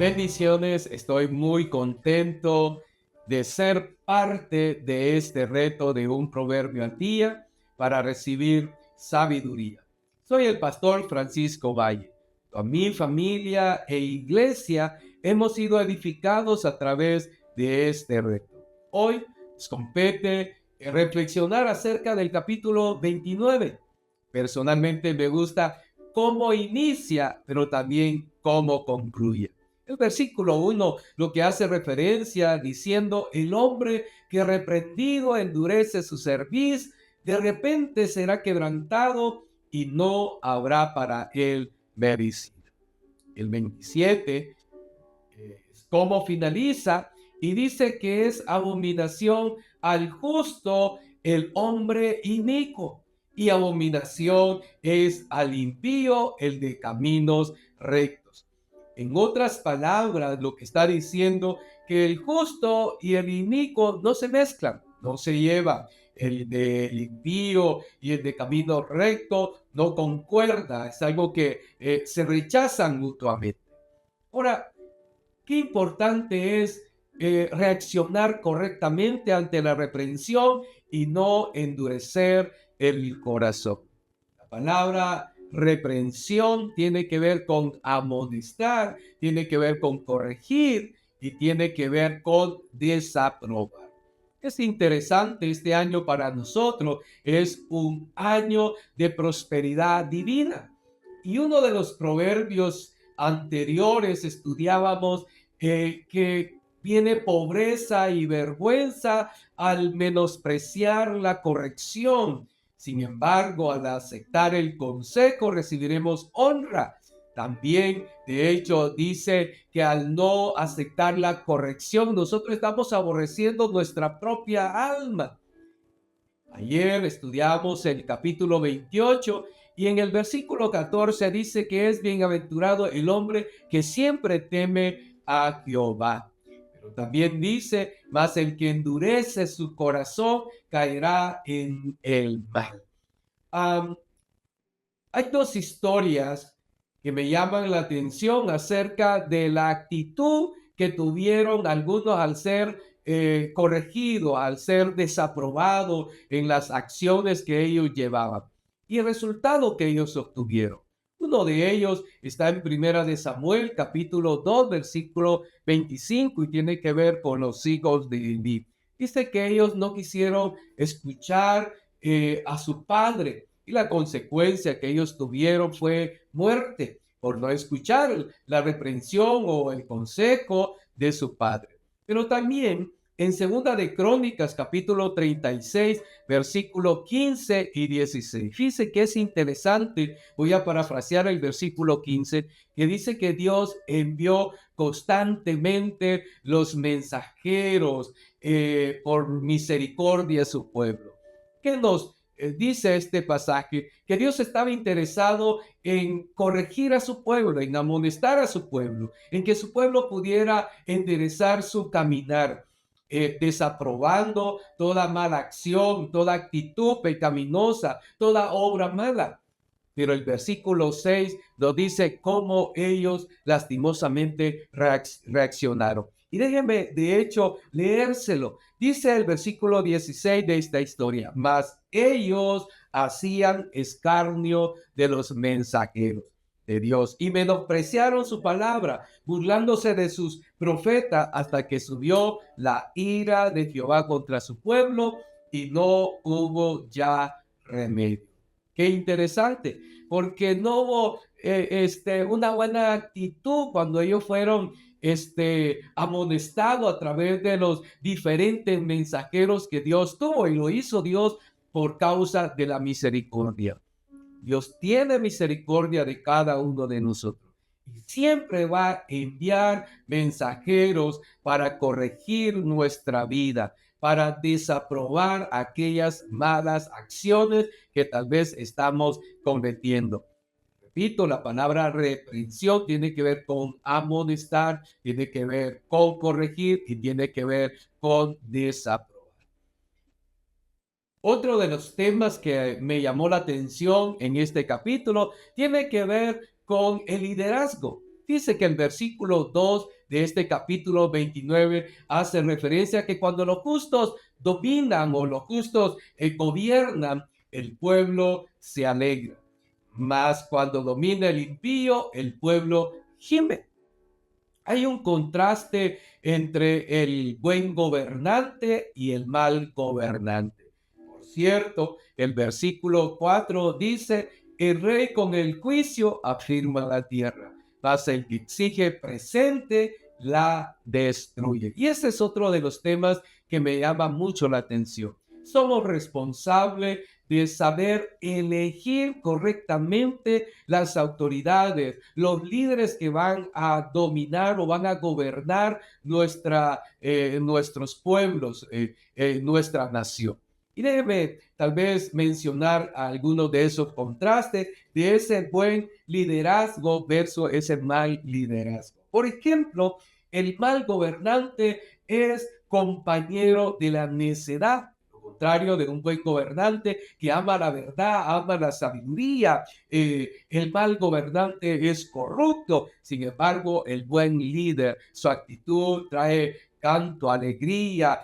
Bendiciones, estoy muy contento de ser parte de este reto de un proverbio al día para recibir sabiduría. Soy el pastor Francisco Valle. Con mi familia e iglesia hemos sido edificados a través de este reto. Hoy nos compete reflexionar acerca del capítulo 29. Personalmente me gusta cómo inicia, pero también cómo concluye. El versículo 1 lo que hace referencia diciendo, el hombre que reprendido endurece su cerviz, de repente será quebrantado y no habrá para él medicina. El 27 es cómo finaliza y dice que es abominación al justo el hombre inicuo y abominación es al impío el de caminos rectos. En otras palabras, lo que está diciendo que el justo y el inicuo no se mezclan, no se llevan. El del impío y el de camino recto no concuerda, es algo que se rechazan mutuamente. Ahora, qué importante es reaccionar correctamente ante la reprensión y no endurecer el corazón. La palabra reprensión tiene que ver con amonestar, tiene que ver con corregir y tiene que ver con desaprobar. Es interesante, este año para nosotros es un año de prosperidad divina. Y uno de los proverbios anteriores estudiábamos que viene pobreza y vergüenza al menospreciar la corrección. Sin embargo, al aceptar el consejo recibiremos honra. También, de hecho, dice que al no aceptar la corrección, nosotros estamos aborreciendo nuestra propia alma. Ayer estudiamos el capítulo 28 y en el versículo 14 dice que es bienaventurado el hombre que siempre teme a Jehová. Pero también dice, mas el que endurece su corazón caerá en el mal. Um, Hay dos historias que me llaman la atención acerca de la actitud que tuvieron algunos al ser corregido, al ser desaprobado en las acciones que ellos llevaban y el resultado que ellos obtuvieron. Uno de ellos está en Primera de Samuel, capítulo 2, versículo 25, y tiene que ver con los hijos de Eli. Dice que ellos no quisieron escuchar a su padre, y la consecuencia que ellos tuvieron fue muerte por no escuchar la reprensión o el consejo de su padre. Pero también en Segunda de Crónicas, capítulo 36, versículo 15 y 16. Fíjense que es interesante, voy a parafrasear el versículo 15, que dice que Dios envió constantemente los mensajeros por misericordia a su pueblo. ¿Qué nos dice este pasaje? Que Dios estaba interesado en corregir a su pueblo, en amonestar a su pueblo, en que su pueblo pudiera enderezar su caminar, desaprobando toda mala acción, toda actitud pecaminosa, toda obra mala. Pero el versículo 6 nos dice cómo ellos lastimosamente reaccionaron. Y déjenme, de hecho, leérselo. Dice el versículo 16 de esta historia, mas ellos hacían escarnio de los mensajeros de Dios y menospreciaron su palabra, burlándose de sus profetas, hasta que subió la ira de Jehová contra su pueblo y no hubo ya remedio. Qué interesante, porque no hubo una buena actitud cuando ellos fueron amonestados a través de los diferentes mensajeros que Dios tuvo, y lo hizo Dios por causa de la misericordia. Dios tiene misericordia de cada uno de nosotros y siempre va a enviar mensajeros para corregir nuestra vida, para desaprobar aquellas malas acciones que tal vez estamos cometiendo. Repito, la palabra reprensión tiene que ver con amonestar, tiene que ver con corregir y tiene que ver con desaprobar. Otro de los temas que me llamó la atención en este capítulo tiene que ver con el liderazgo. Dice que el versículo 2 de este capítulo 29 hace referencia a que cuando los justos dominan o los justos gobiernan, el pueblo se alegra. Mas cuando domina el impío, el pueblo gime. Hay un contraste entre el buen gobernante y el mal gobernante. Por cierto, el versículo 4 dice, el rey con el juicio afirma la tierra, mas el que exige presente la destruye. Y ese es otro de los temas que me llama mucho la atención. Somos responsables de saber elegir correctamente las autoridades, los líderes que van a dominar o van a gobernar nuestros pueblos, nuestra nación. Y déjeme tal vez mencionar algunos de esos contrastes de ese buen liderazgo versus ese mal liderazgo. Por ejemplo, el mal gobernante es compañero de la necedad, contrario de un buen gobernante que ama la verdad, ama la sabiduría. El mal gobernante es corrupto, sin embargo, el buen líder, su actitud trae canto, alegría,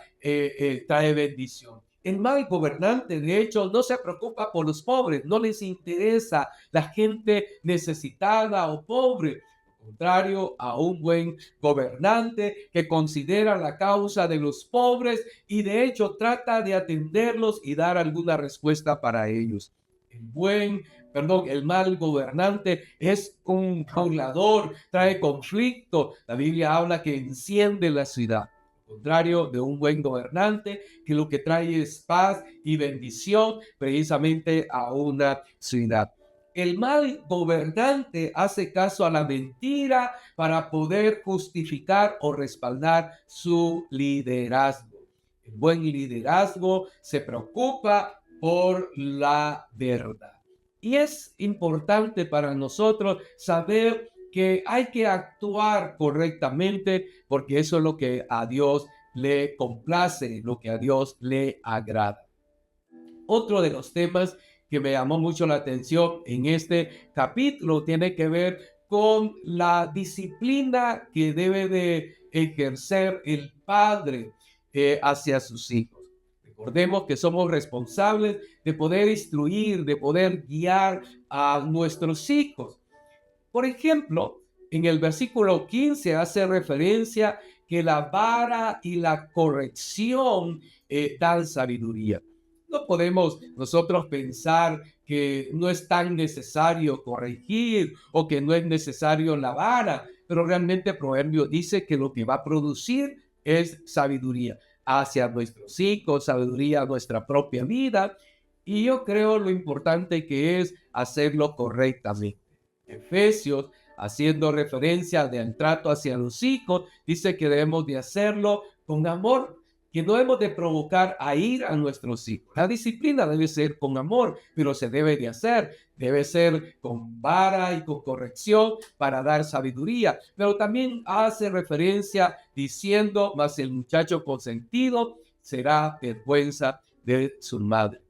trae bendición. El mal gobernante, de hecho, no se preocupa por los pobres, no les interesa la gente necesitada o pobre, contrario a un buen gobernante que considera la causa de los pobres y de hecho trata de atenderlos y dar alguna respuesta para ellos. El mal gobernante es un burlador, trae conflicto. La Biblia habla que enciende la ciudad. Contrario de un buen gobernante, que lo que trae es paz y bendición precisamente a una ciudad. El mal gobernante hace caso a la mentira para poder justificar o respaldar su liderazgo. El buen liderazgo se preocupa por la verdad. Y es importante para nosotros saber que hay que actuar correctamente porque eso es lo que a Dios le complace, lo que a Dios le agrada. Otro de los temas que me llamó mucho la atención en este capítulo tiene que ver con la disciplina que debe de ejercer el padre hacia sus hijos. Recordemos que somos responsables de poder instruir, de poder guiar a nuestros hijos. Por ejemplo, en el versículo 15 hace referencia que la vara y la corrección dan sabiduría. No podemos nosotros pensar que no es tan necesario corregir o que no es necesario la vara, pero realmente el proverbio dice que lo que va a producir es sabiduría hacia nuestros hijos, sabiduría a nuestra propia vida. Y yo creo lo importante que es hacerlo correctamente. Efesios, haciendo referencia del trato hacia los hijos, dice que debemos de hacerlo con amor, que no debemos de provocar a ir a nuestros hijos. La disciplina debe ser con amor, pero se debe de hacer, debe ser con vara y con corrección para dar sabiduría. Pero también hace referencia diciendo, mas el muchacho consentido será vergüenza de su madre.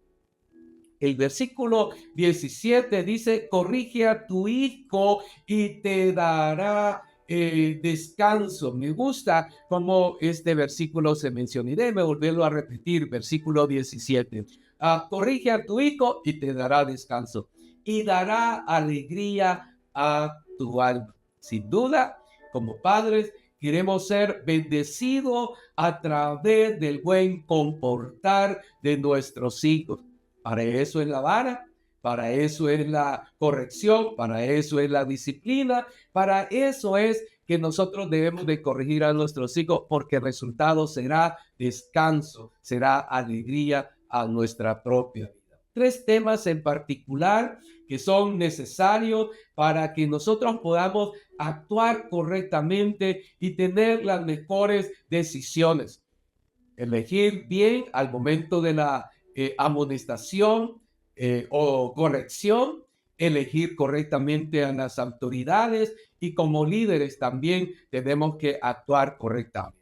El versículo 17 dice, corrige a tu hijo y te dará descanso. Me gusta cómo este versículo se menciona. Y déjeme volverlo a repetir, versículo 17. Corrige a tu hijo y te dará descanso. Y dará alegría a tu alma. Sin duda, como padres, queremos ser bendecidos a través del buen comportar de nuestros hijos. Para eso es la vara, para eso es la corrección, para eso es la disciplina, para eso es que nosotros debemos de corregir a nuestros hijos, porque el resultado será descanso, será alegría a nuestra propia vida. 3 temas en particular que son necesarios para que nosotros podamos actuar correctamente y tener las mejores decisiones. Elegir bien al momento de la amonestación o corrección, elegir correctamente a las autoridades y como líderes también tenemos que actuar correctamente.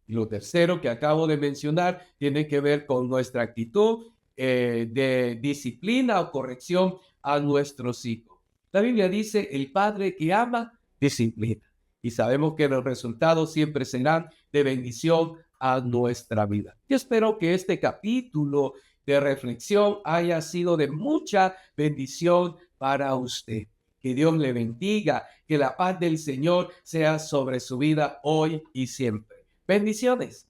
Y lo tercero que acabo de mencionar tiene que ver con nuestra actitud de disciplina o corrección a nuestros hijos. La Biblia dice, el padre que ama disciplina. Y sabemos que los resultados siempre serán de bendición a nuestra vida. Yo espero que este capítulo de reflexión haya sido de mucha bendición para usted. Que Dios le bendiga, que la paz del Señor sea sobre su vida hoy y siempre. Bendiciones.